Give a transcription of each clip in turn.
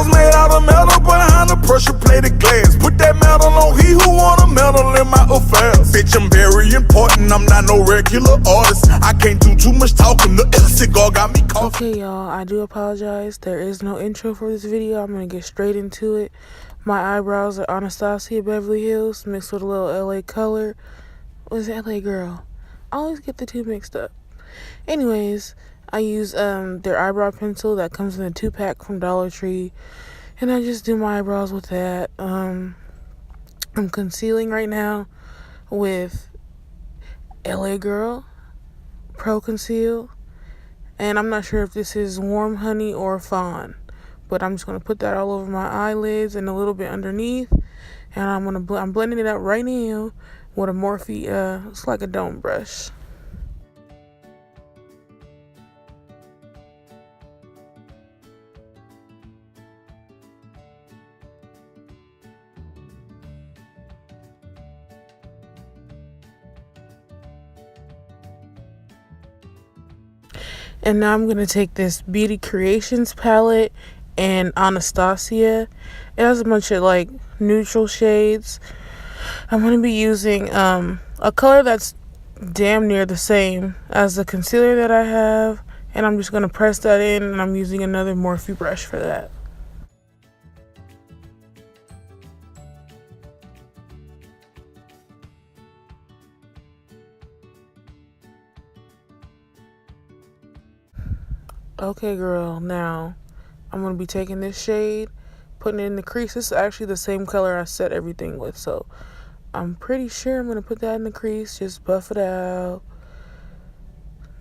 eyebrows made out of metal behind the pressure plated glass. Put that metal on he who wanna meddle in my affairs. Bitch, I'm very important, I'm not no regular artist. I can't do too much talking, the cigar got me caught. Okay, y'all, I do apologize. There is no intro for this video. I'm gonna get straight into it. My eyebrows are Anastasia Beverly Hills mixed with a little LA color. Was it LA Girl? I always get the two mixed up. Anyways, I use their eyebrow pencil that comes in a 2-pack from Dollar Tree, and I just do my eyebrows with that. I'm concealing right now with LA Girl Pro Conceal, and I'm not sure if this is Warm Honey or Fawn, but I'm just gonna put that all over my eyelids and a little bit underneath, and I'm blending it out right now with a Morphe. It's like a dome brush. And now I'm going to take this Beauty Creations palette and Anastasia. It has a bunch of like neutral shades. I'm going to be using a color that's damn near the same as the concealer that I have. And I'm just going to press that in, and I'm using another Morphe brush for that. Okay, girl, now I'm going to be taking this shade, putting it in the crease. This is actually the same color I set everything with, so I'm pretty sure I'm going to put that in the crease. Just buff it out.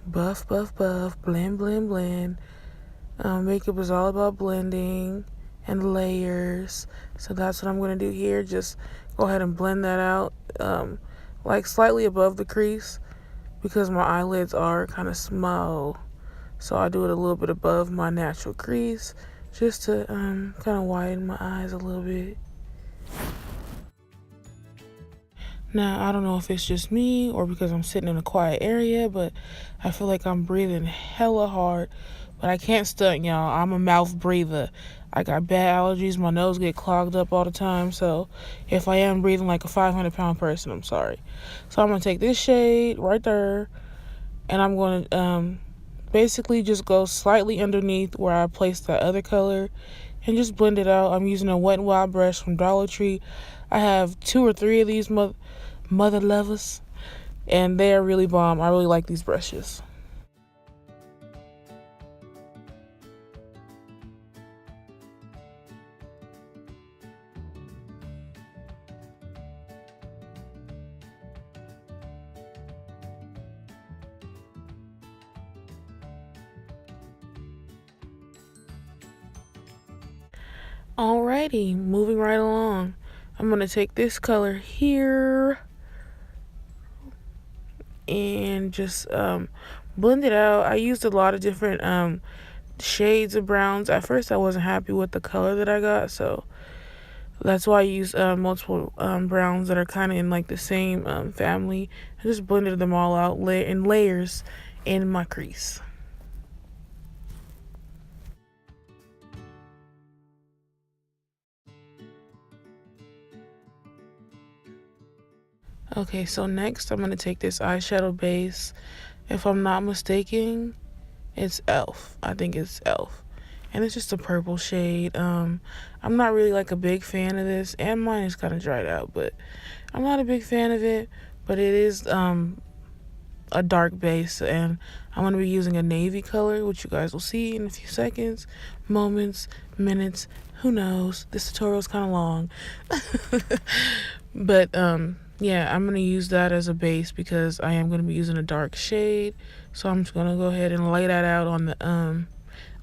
Buff, buff, buff. Blend, blend, blend. Makeup is all about blending and layers, so that's what I'm going to do here. Just go ahead and blend that out, like slightly above the crease, because my eyelids are kind of small. So I do it a little bit above my natural crease, just to kind of widen my eyes a little bit. Now, I don't know if it's just me or because I'm sitting in a quiet area, but I feel like I'm breathing hella hard. But I can't stunt, y'all. I'm a mouth breather. I got bad allergies. My nose get clogged up all the time. So if I am breathing like a 500-pound person, I'm sorry. So I'm going to take this shade right there, and I'm going to basically just go slightly underneath where I placed that other color and just blend it out. I'm using a Wet n Wild brush from Dollar Tree. I have 2 or 3 of these mother lovers, and they are really bomb. I really like these brushes. Alrighty, moving right along. I'm going to take this color here and just blend it out. I used a lot of different shades of browns. At first I wasn't happy with the color that I got, so that's why I used multiple browns that are kind of in like the same family. I just blended them all out in layers in my crease. Okay, so next I'm going to take this eyeshadow base. If I'm not mistaken, it's Elf. I think it's Elf. And it's just a purple shade. I'm not really like a big fan of this, and mine is kind of dried out, but I'm not a big fan of it. But it is a dark base, and I'm going to be using a navy color, which you guys will see in a few seconds, moments, minutes, who knows. This tutorial is kind of long. But yeah, I'm going to use that as a base because I am going to be using a dark shade. So I'm just going to go ahead and lay that out on the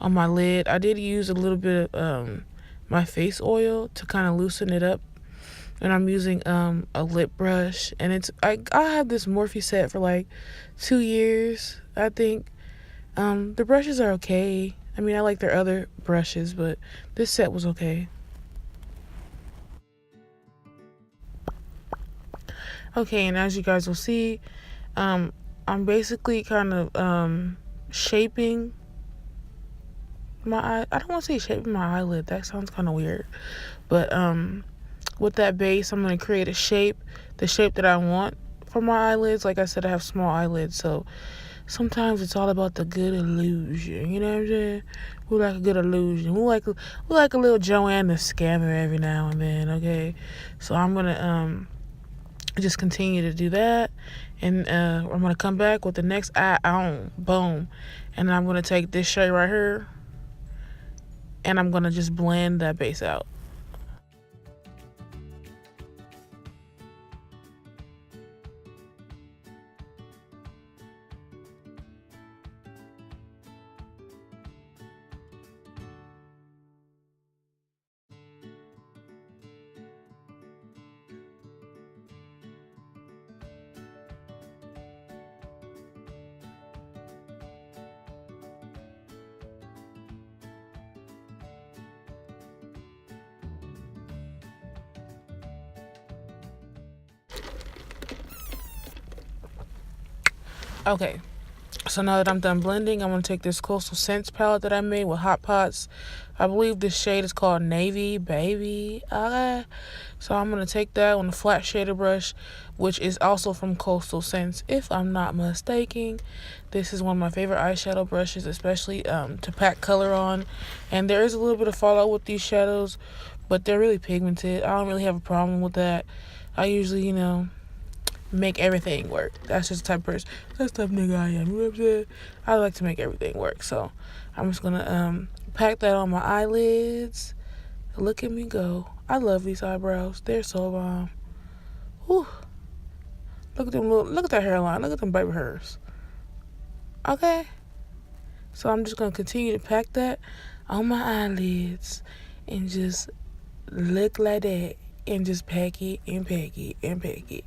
on my lid. I did use a little bit of my face oil to kind of loosen it up. And I'm using a lip brush, and I had this Morphe set for like 2 years, I think. The brushes are okay. I mean, I like their other brushes, but this set was okay. Okay, and as you guys will see, I'm basically kind of shaping my eye. I don't want to say shaping my eyelid. That sounds kind of weird. But with that base, I'm going to create a shape, the shape that I want for my eyelids. Like I said, I have small eyelids, so sometimes it's all about the good illusion. You know what I'm saying? We like a good illusion. We like a little Joanne the Scammer every now and then. Okay, so I'm gonna just continue to do that, and I'm gonna come back with the next eye on. Boom, and I'm gonna take this shade right here, and I'm gonna just blend that base out. Okay, so now that I'm done blending, I'm going to take this Coastal Scents palette that I made with Hot Pots. I believe this shade is called Navy Baby. Okay. So I'm going to take that on a flat shader brush, which is also from Coastal Scents, if I'm not mistaken. This is one of my favorite eyeshadow brushes, especially to pack color on. And there is a little bit of fallout with these shadows, but they're really pigmented. I don't really have a problem with that. I usually, make everything work. That's just the type of person. That's the type of nigga I am. You know what I'm saying? I like to make everything work. So I'm just gonna pack that on my eyelids. Look at me go. I love these eyebrows. They're so bomb. Whew. Look at them look at that hairline. Look at them baby hairs. Okay. So I'm just gonna continue to pack that on my eyelids and just look like that and just pack it and pack it and pack it.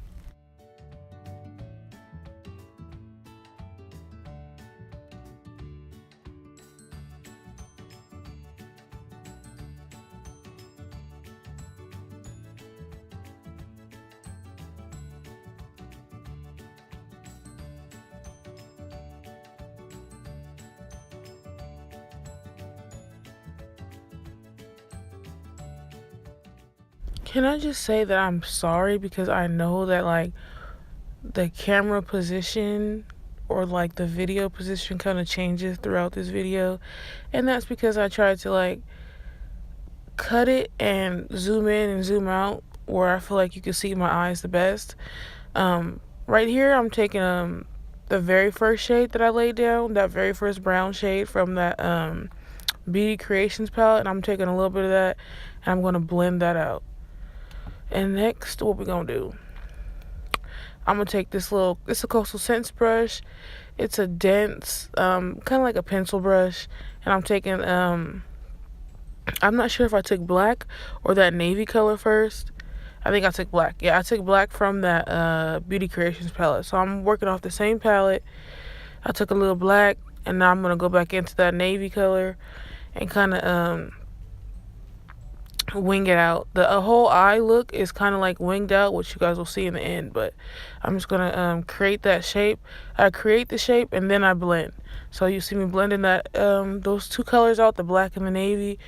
Can I just say that I'm sorry, because I know that like the camera position or like the video position kind of changes throughout this video, and that's because I tried to like cut it and zoom in and zoom out where I feel like you can see my eyes the best. Right here I'm taking the very first shade that I laid down, that very first brown shade from that Beauty Creations palette, and I'm taking a little bit of that and I'm going to blend that out. And next, what we're gonna do, I'm gonna take it's a Coastal Scents brush. It's a dense, kind of like a pencil brush, and I'm taking I'm not sure if I took black or that navy color first. I think I took black. Yeah, I took black from that Beauty Creations palette. So I'm working off the same palette. I took a little black, and now I'm gonna go back into that navy color and kind of wing it out. The whole eye look is kind of like winged out, which you guys will see in the end, but I'm just gonna create that shape. I create the shape and then I blend. So you see me blending that those two colors out, the black and the navy,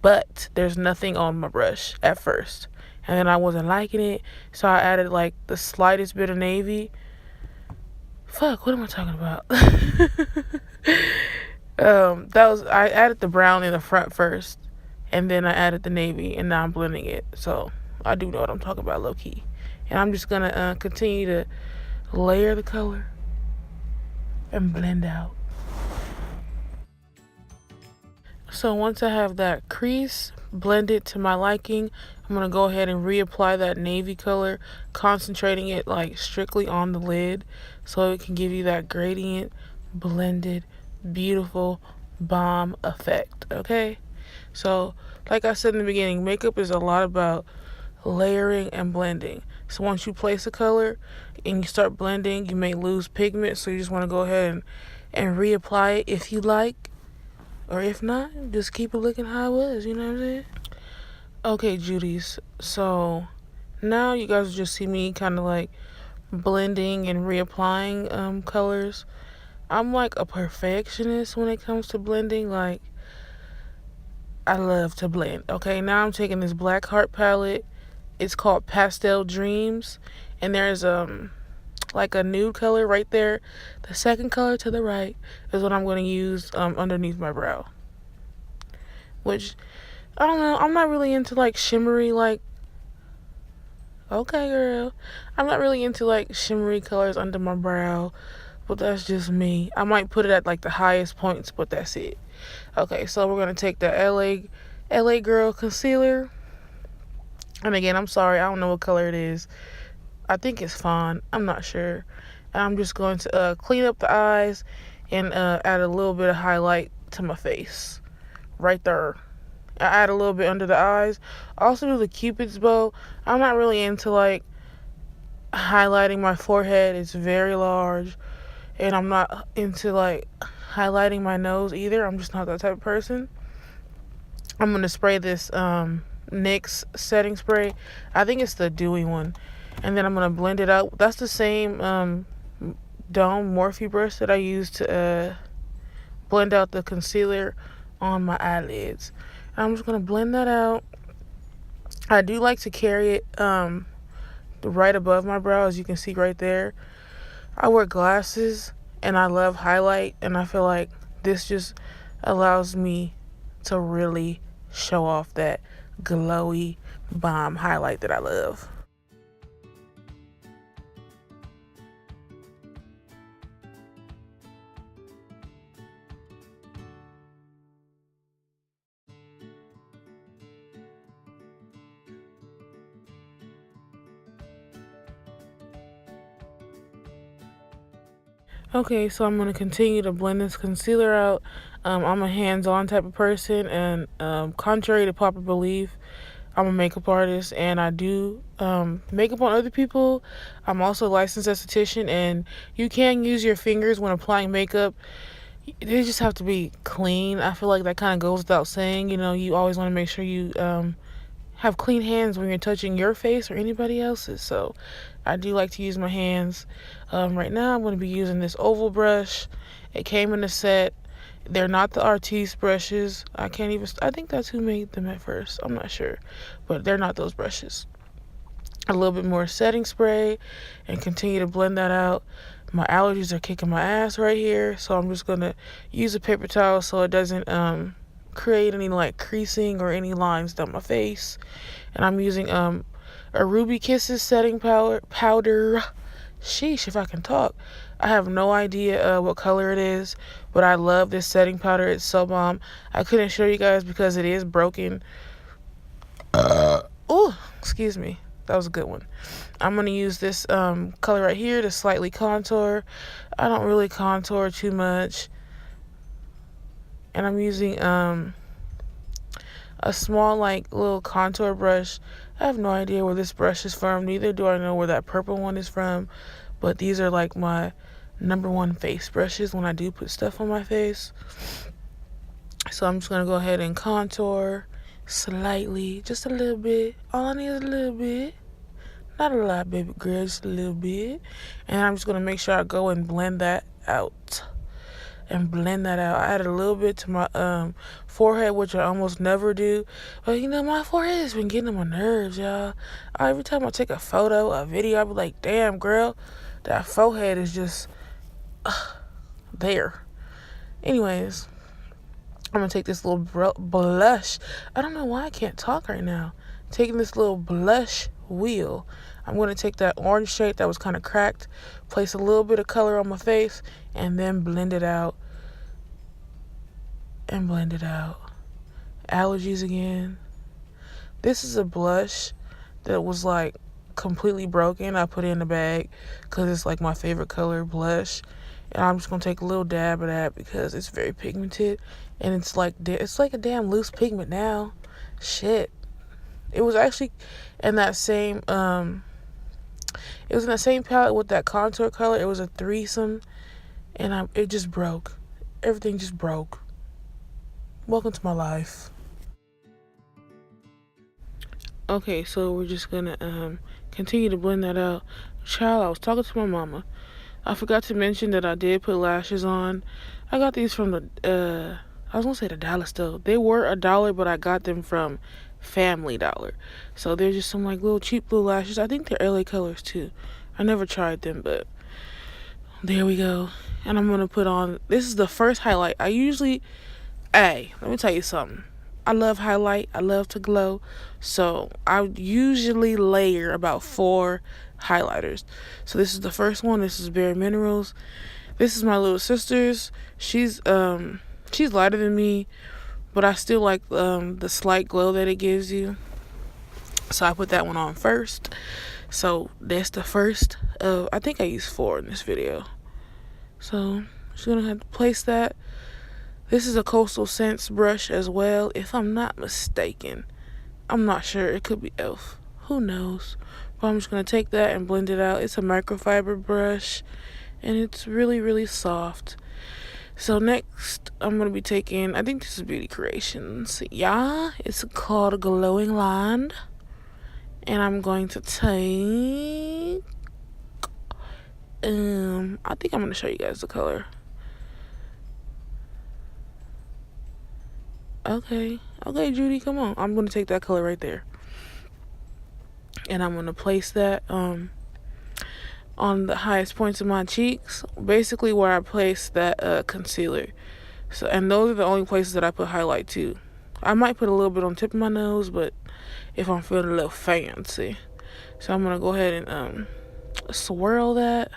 but there's nothing on my brush at first, and then I wasn't liking it, so I added like the slightest bit of navy. Fuck, what am I talking about? I added the brown in the front first, and then I added the navy, and now I'm blending it. So I do know what I'm talking about, low key. And I'm just gonna continue to layer the color and blend out. So once I have that crease blended to my liking, I'm gonna go ahead and reapply that navy color, concentrating it like strictly on the lid so it can give you that gradient, blended, beautiful, bomb effect. Okay? So, like I said in the beginning, makeup is a lot about layering and blending. So once you place a color and you start blending, you may lose pigment, so you just want to go ahead and reapply it if you like. Or if not, just keep it looking how it was, you know what I'm saying? Okay, Judies. So now you guys will just see me kind of like blending and reapplying colors. I'm like a perfectionist when it comes to blending. Like, I love to blend. Okay, now I'm taking this Black Heart palette. It's called Pastel Dreams, and there's like a nude color right there. The second color to the right is what I'm going to use underneath my brow. Which, I don't know, I'm not really into like shimmery, like, okay girl, I'm not really into like shimmery colors under my brow, but that's just me. I might put it at like the highest points, but that's it. Okay, so we're going to take the LA Girl concealer, and again, I'm sorry, I don't know what color it is. I think it's fawn, I'm not sure. And I'm just going to clean up the eyes and add a little bit of highlight to my face right there. I add a little bit under the eyes. I also do the Cupid's bow. I'm not really into like highlighting my forehead. It's very large, and I'm not into like highlighting my nose either. I'm just not that type of person. I'm gonna spray this NYX setting spray. I think it's the dewy one, and then I'm gonna blend it out. That's the same Dome Morphe brush that I use to blend out the concealer on my eyelids. I'm just going to blend that out. I do like to carry it right above my brow, as you can see right there. I wear glasses and I love highlight, and I feel like this just allows me to really show off that glowy bomb highlight that I love. Okay, so I'm going to continue to blend this concealer out. I'm a hands-on type of person, and contrary to popular belief, I'm a makeup artist, and I do makeup on other people. I'm also a licensed esthetician, and you can use your fingers when applying makeup. They just have to be clean. I feel like that kind of goes without saying. You know, you always want to make sure you have clean hands when you're touching your face or anybody else's. So I do like to use my hands. Right now I'm going to be using this oval brush. It came in a set. They're not the artiste brushes. I think that's who made them at first. I'm not sure, but they're not those brushes. A little bit more setting spray and continue to blend that out. My allergies are kicking my ass right here, so I'm just going to use a paper towel so it doesn't create any like creasing or any lines down my face. And I'm using a Ruby Kisses setting powder. Sheesh, if I can talk. I have no idea what color it is, but I love this setting powder. It's so bomb. I couldn't show you guys because it is broken. Oh, excuse me. That was a good one. I'm going to use this color right here to slightly contour. I don't really contour too much. And I'm using a small like little contour brush. I have no idea where this brush is from. Neither do I know where that purple one is from. But these are like my #1 face brushes when I do put stuff on my face. So I'm just going to go ahead and contour slightly. Just a little bit. All I need is a little bit. Not a lot, baby girl. Just a little bit. And I'm just going to make sure I go and blend that out. I added a little bit to my forehead, which I almost never do. But, you know, my forehead has been getting on my nerves, y'all. Every time I take a photo, a video, I be like, damn, girl, that forehead is just there. Anyways, I'm going to take this little blush. I don't know why I can't talk right now. Taking this little blush wheel. I'm going to take that orange shade that was kind of cracked, place a little bit of color on my face, and then blend it out. Allergies again. This is a blush that was like completely broken. I put it in the bag because it's like my favorite color blush. And I'm just going to take a little dab of that because it's very pigmented. And it's like a damn loose pigment now. Shit. It was actually in that same palette with that contour color. It was a threesome, and it just broke. Everything just broke. Welcome to my life. Okay, so we're just gonna continue to blend that out. Child, I was talking to my mama. I forgot to mention that I did put lashes on. I got these from the I was gonna say the dollar store. They were $1, but I got them from Family Dollar. So they're just some like little cheap blue lashes. I think they're LA colors too. I never tried them, but there we go. And I'm gonna put on, this is the first highlight. Hey, let me tell you something. I love highlight. I love to glow. So I usually layer about 4 highlighters. So this is the first one. This is Bare Minerals. This is my little sister's. She's lighter than me, but I still like the slight glow that it gives you. So I put that one on first. So that's the first of, I think I used 4 in this video. So I'm just gonna have to place that. This is a Coastal Scents brush as well, if I'm not mistaken. I'm not sure. It could be e.l.f. Who knows? But I'm just gonna take that and blend it out. It's a microfiber brush, and it's really, really soft. So next, I'm going to be taking, I think this is Beauty Creations. Yeah, it's called Glowing Line. And I'm going to take, I think I'm going to show you guys the color. Okay, Judy, come on. I'm going to take that color right there. And I'm going to place that, on the highest points of my cheeks, basically where I place that concealer. So, and those are the only places that I put highlight too. I might put a little bit on the tip of my nose, but if I'm feeling a little fancy. So I'm gonna go ahead and swirl that,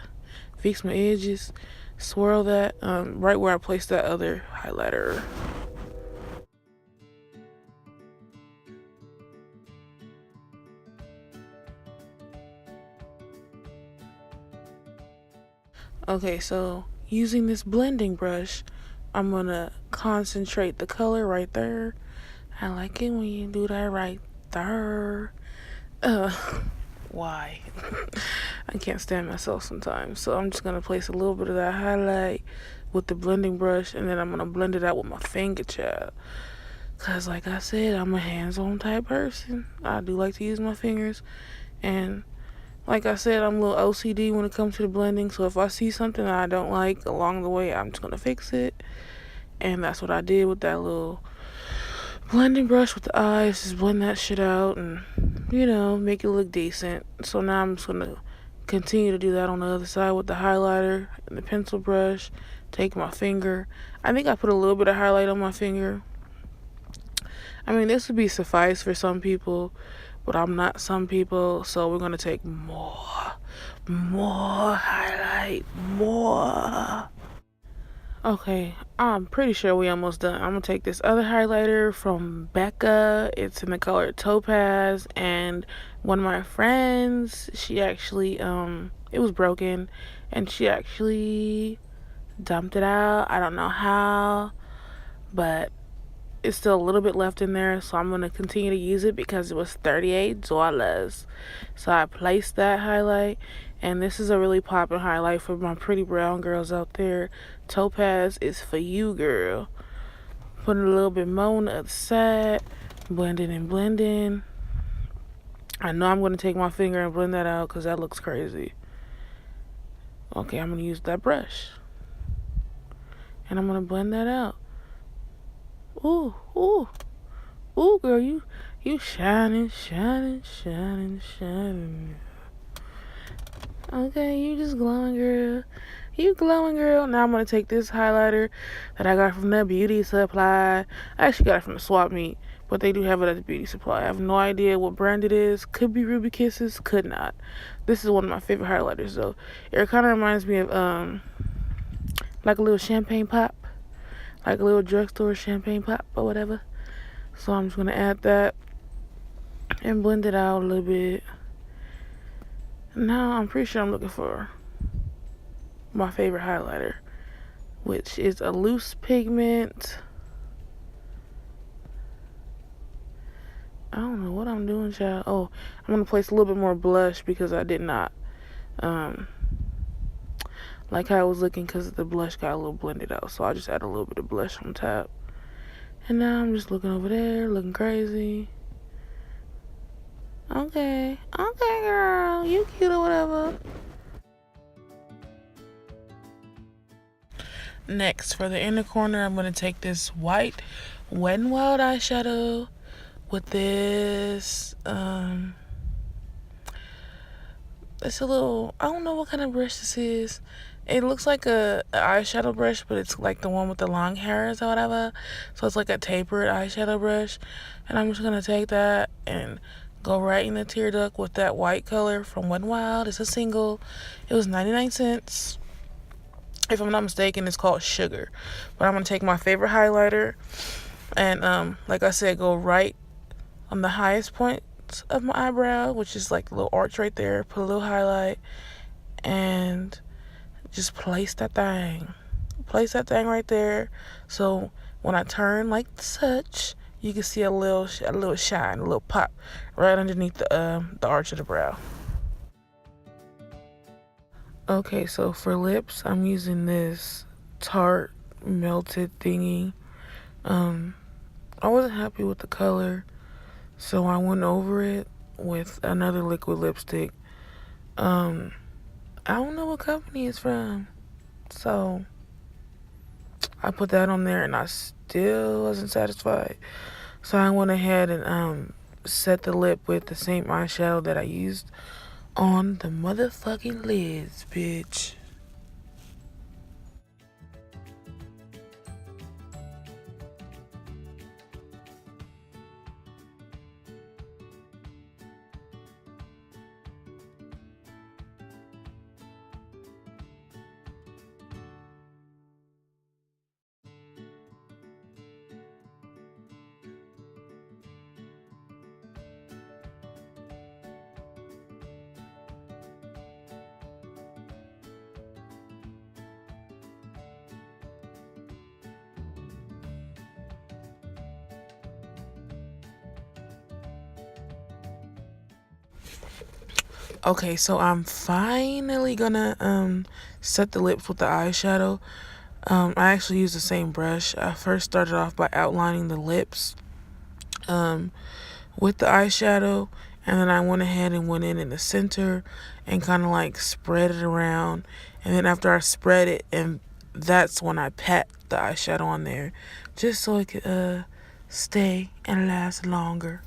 fix my edges, swirl that right where I placed that other highlighter. Okay, so using this blending brush, I'm gonna concentrate the color right there. I like it when you do that right there. Why? I can't stand myself sometimes. So I'm just gonna place a little bit of that highlight with the blending brush, and then I'm gonna blend it out with my finger, child. Cause like I said, I'm a hands-on type person. I do like to use my fingers, and like I said, I'm a little OCD when it comes to the blending. So if I see something that I don't like along the way, I'm just gonna fix it. And that's what I did with that little blending brush with the eyes. Just blend that shit out and, you know, make it look decent. So now I'm just gonna continue to do that on the other side with the highlighter and the pencil brush. Take my finger. I think I put a little bit of highlight on my finger. I mean, this would be suffice for some people, but I'm not some people, so we're gonna take more highlight, more. Okay, I'm pretty sure we almost done. I'm gonna take this other highlighter from Becca. It's in the color Topaz, and one of my friends, she actually it was broken, and she actually dumped it out. I don't know how, but it's still a little bit left in there, so I'm going to continue to use it because it was $38. So I placed that highlight, and this is a really popping highlight for my pretty brown girls out there. Topaz is for you, girl. Putting a little bit more on the other side, blending and blending. I know I'm going to take my finger and blend that out because that looks crazy. Okay, I'm going to use that brush, and I'm going to blend that out. Ooh, girl, you shining. Okay, you just glowing, girl. You glowing, girl. Now I'm gonna take this highlighter that I got from the beauty supply. I actually got it from the swap meet, but they do have it at the beauty supply. I have no idea what brand it is. Could be Ruby Kisses, could not. This is one of my favorite highlighters though. It kind of reminds me of like a little champagne pop. Like a little drugstore champagne pop or whatever. So I'm just going to add that and blend it out a little bit. Now I'm pretty sure I'm looking for my favorite highlighter, which is a loose pigment. I don't know what I'm doing, child. Oh, I'm going to place a little bit more blush because I did not like how it was looking because the blush got a little blended out. So I just add a little bit of blush on top. And now I'm just looking over there, looking crazy. Okay, girl, you cute or whatever. Next, for the inner corner, I'm going to take this white Wet n Wild eyeshadow with this, it's a little, I don't know what kind of brush this is. It looks like a eyeshadow brush, but it's like the one with the long hairs or whatever. So it's like a tapered eyeshadow brush. And I'm just going to take that and go right in the tear duct with that white color from Wet n Wild. It's a single. It was 99 cents. If I'm not mistaken, it's called Sugar. But I'm going to take my favorite highlighter and, like I said, go right on the highest point of my eyebrow, which is like a little arch right there. Put a little highlight and just place that thing. Place that thing right there. So when I turn like such, you can see a little shine, a little pop right underneath the arch of the brow. Okay, so for lips, I'm using this Tarte melted thingy. I wasn't happy with the color, so I went over it with another liquid lipstick. I don't know what company it's from, so I put that on there and I still wasn't satisfied. So I went ahead and set the lip with the same eyeshadow that I used on the motherfucking lids, bitch. Okay, so I'm finally gonna set the lips with the eyeshadow. I actually used the same brush. I first started off by outlining the lips with the eyeshadow, and then I went ahead and went in the center and kind of like spread it around. And then after I spread it, and that's when I pat the eyeshadow on there, just so it could stay and last longer.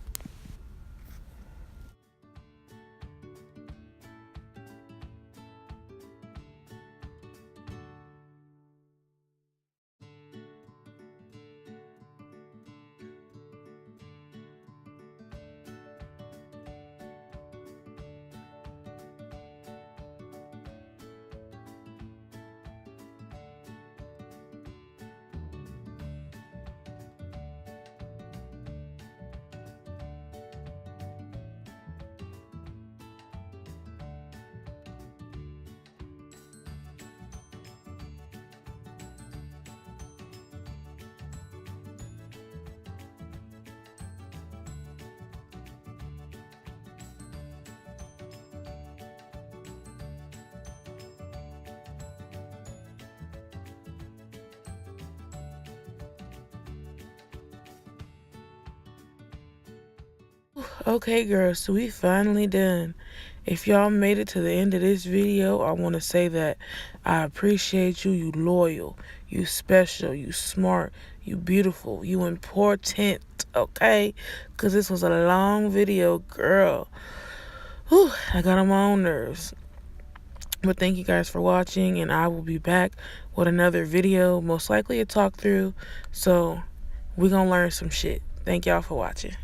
Okay, girls, so we finally done. If y'all made it to the end of this video, I want to say that I appreciate you. You loyal, you special, you smart, you beautiful, you important, okay? Because this was a long video, girl. Whew, I got on my own nerves. But thank you guys for watching, and I will be back with another video, most likely a talk through. So we're going to learn some shit. Thank y'all for watching.